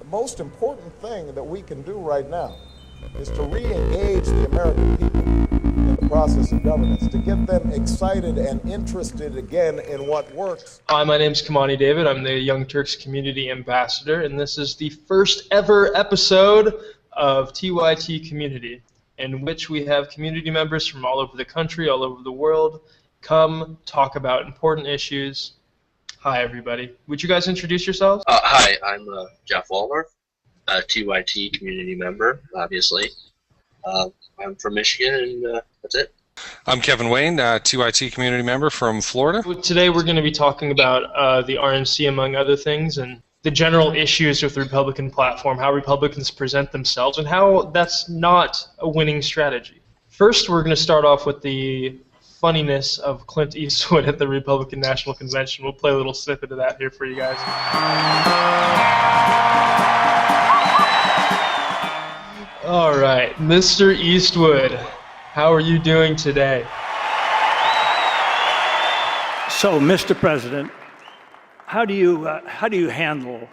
most important thing that we can do right now is to re-engage the American people in the process of governance, to get them excited and interested again in what works. Hi, my name's Kimani David. I'm the Young Turks Community Ambassador, and this is the first ever episode of TYT Community, in which we have community members from all over the country, all over the world, come talk about important issues. Hi, everybody. Would you guys introduce yourselves? Hi, I'm Jeff Waldorf, a TYT community member, obviously. I'm from Michigan, and that's it. I'm Kevin Wayne, TYT community member from Florida. Today we're going to be talking about the RNC, among other things, and the general issues with the Republican platform, how Republicans present themselves, and how that's not a winning strategy. First, we're going to start off with the funniness of Clint Eastwood at the Republican National Convention. We'll play a little snippet of that here for you guys. All right, Mr. Eastwood, how are you doing today? So, Mr. President, how do you handle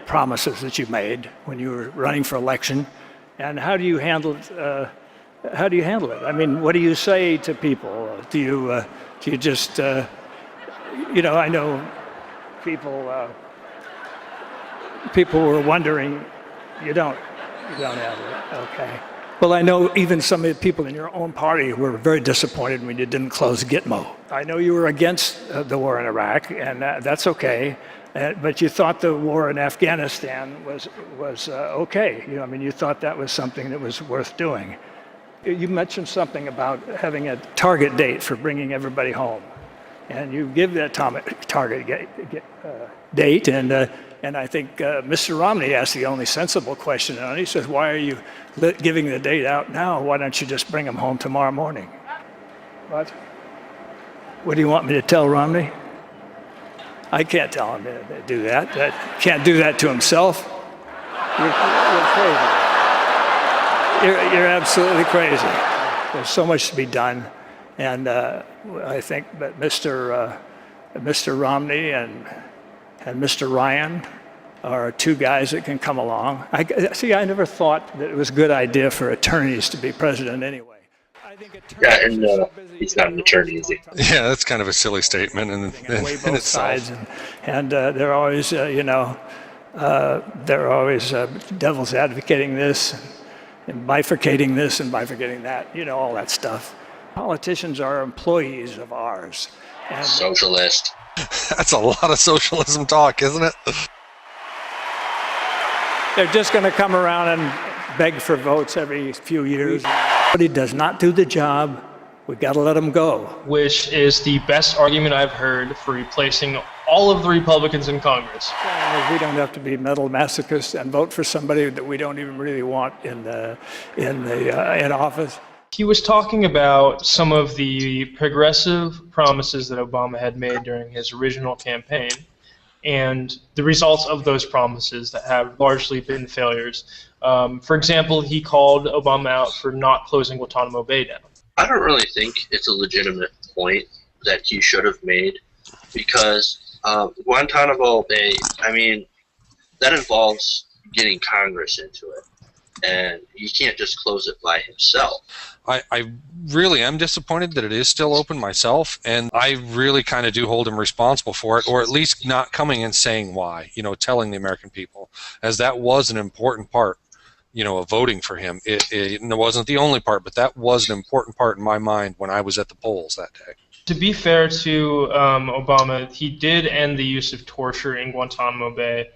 promises that you made when you were running for election, and how do you handle it? I mean, what do you say to people? Do you just I know people were wondering. You don't have it. Okay. Well, I know even some of the people in your own party were very disappointed when you didn't close Gitmo. I know you were against the war in Iraq, and that's okay. But you thought the war in Afghanistan was okay. You thought that was something that was worth doing. You mentioned something about having a target date for bringing everybody home, and you give that target date, and I think Mr. Romney asked the only sensible question, and he says, "Why are you giving the date out now? Why don't you just bring them home tomorrow morning?" What? What do you want me to tell Romney? I can't tell him to do that. Can't do that to himself. You're crazy. You're absolutely crazy. There's so much to be done, and I think that Mr. Romney and Mr. Ryan are two guys that can come along. I never thought that it was a good idea for attorneys to be president anyway. I think he's not an attorney, is he? Yeah, that's kind of a silly statement in both sides, and they're always, devil's advocating this, and bifurcating this and bifurcating that, all that stuff. Politicians are employees of ours. And socialist. That's a lot of socialism talk, isn't it? They're just going to come around and beg for votes every few years. But he does not do the job. We've got to let him go. Which is the best argument I've heard for replacing all of the Republicans in Congress. We don't have to be mental masochists and vote for somebody that we don't even really want in office. He was talking about some of the progressive promises that Obama had made during his original campaign and the results of those promises that have largely been failures. For example, he called Obama out for not closing Guantanamo Bay down. I don't really think it's a legitimate point that he should have made, because Guantanamo Bay, that involves getting Congress into it, and he can't just close it by himself. I really am disappointed that it is still open myself, and I really kind of do hold him responsible for it, or at least not coming and saying why, telling the American people, as that was an important part, of voting for him. It wasn't the only part, but that was an important part in my mind when I was at the polls that day. To be fair to Obama, he did end the use of torture in Guantanamo Bay.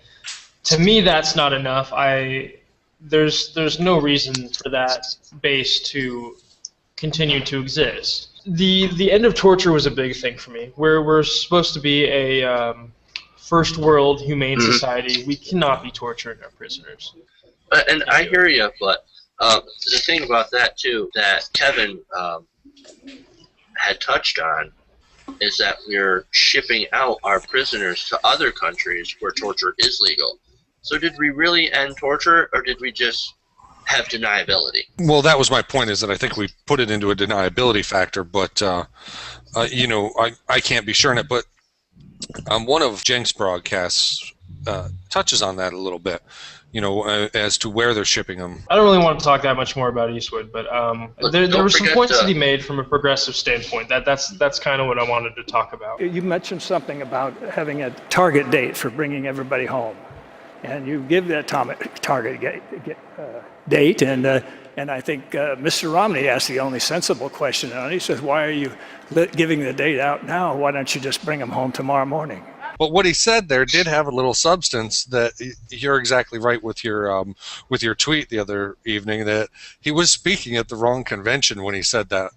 To me, that's not enough. There's no reason for that base to continue to exist. The end of torture was a big thing for me. We're supposed to be a first world humane society. We cannot be torturing our prisoners. And I hear you, but the thing about that too that Kevin had touched on is that we're shipping out our prisoners to other countries where torture is legal. So did we really end torture, or did we just have deniability? Well, that was my point, is that I think we put it into a deniability factor, but I can't be sure on it. But on one of Jenk's broadcasts, touches on that a little bit, as to where they're shipping them. I don't really want to talk that much more about Eastwood, but there were some points to be made from a progressive standpoint. That's kind of what I wanted to talk about. You mentioned something about having a target date for bringing everybody home, and you give that target date, and I think Mr. Romney asked the only sensible question, and he says, "Why are you giving the date out now? Why don't you just bring them home tomorrow morning?" But what he said there did have a little substance. That you're exactly right with your tweet the other evening, that he was speaking at the wrong convention when he said that,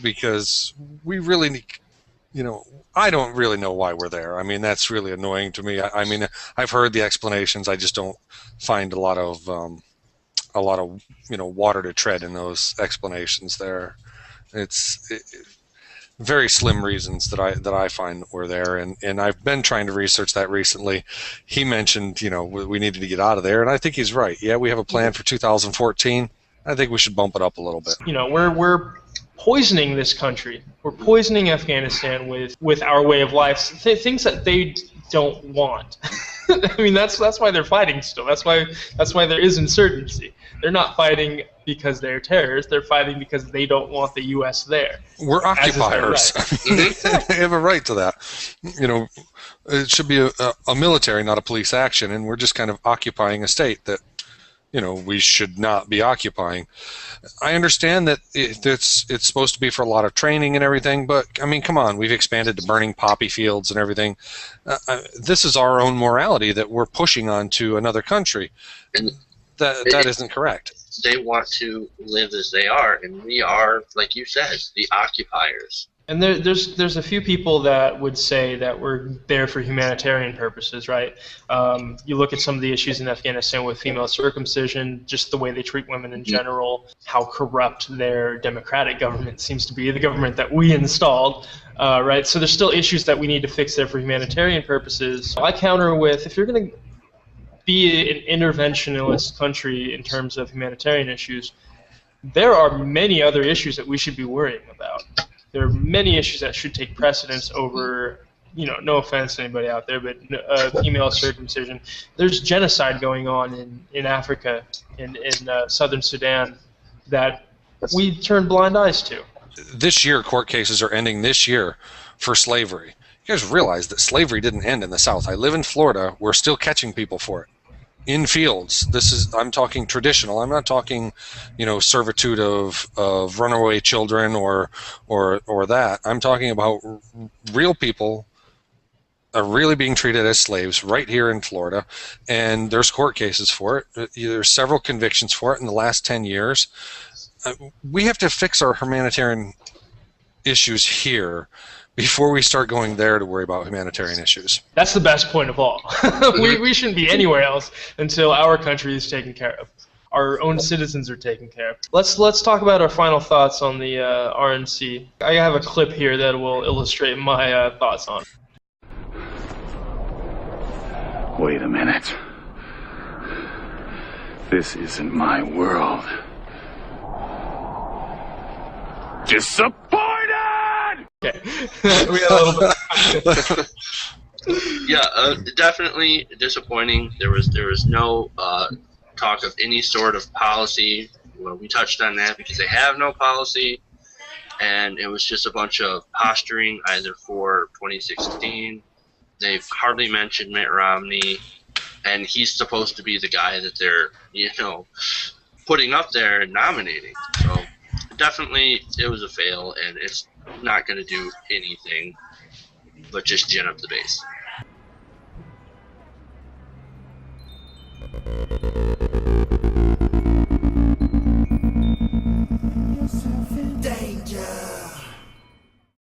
because we really need, I don't really know why we're there. I mean, that's really annoying to me. I mean, I've heard the explanations. I just don't find a lot of water to tread in those explanations there. It's very slim reasons that I find were there, and I've been trying to research that recently. He mentioned, we needed to get out of there, and I think he's right. Yeah, we have a plan for 2014. I think we should bump it up a little bit. We're poisoning this country. We're poisoning Afghanistan with our way of life, things that they don't want. I mean, that's why they're fighting still. That's why there is insurgency. They're not fighting because they're terrorists. They're fighting because they don't want the U.S. there. We're occupiers. They have a right to that. It should be a military, not a police action, and we're just kind of occupying a state that, we should not be occupying. I understand that it's supposed to be for a lot of training and everything, but I mean, come on, we've expanded to burning poppy fields and everything. This is our own morality that we're pushing onto another country. And that isn't correct. They want to live as they are, and we are, like you said, the occupiers. And there's a few people that would say that we're there for humanitarian purposes, right? You look at some of the issues in Afghanistan with female circumcision, just the way they treat women in general, how corrupt their democratic government seems to be, the government that we installed, right? So there's still issues that we need to fix there for humanitarian purposes. I counter with, if you're going to be an interventionist country in terms of humanitarian issues, there are many other issues that we should be worrying about. There are many issues that should take precedence over, no offense to anybody out there, but female circumcision. There's genocide going on in Africa, in southern Sudan, that we turn blind eyes to. This year, court cases are ending this year for slavery. You guys realize that slavery didn't end in the South. I live in Florida. We're still catching people for it in fields. I'm talking traditional. I'm not talking, servitude of runaway children or that. I'm talking about real people are really being treated as slaves right here in Florida, and there's court cases for it. There's several convictions for it in the last 10 years. We have to fix our humanitarian issues here before we start going there to worry about humanitarian issues. That's the best point of all. we shouldn't be anywhere else until our country is taken care of. Our own citizens are taken care of. Let's talk about our final thoughts on the RNC. I have a clip here that will illustrate my thoughts on it. Wait a minute. This isn't my world. Disappointed! Okay. We had a little bit. Yeah, definitely disappointing. There was no talk of any sort of policy. Well, we touched on that because they have no policy, and it was just a bunch of posturing either for 2016. They've hardly mentioned Mitt Romney, and he's supposed to be the guy that they're putting up there and nominating. So definitely it was a fail, and it's not going to do anything but just gin up the base.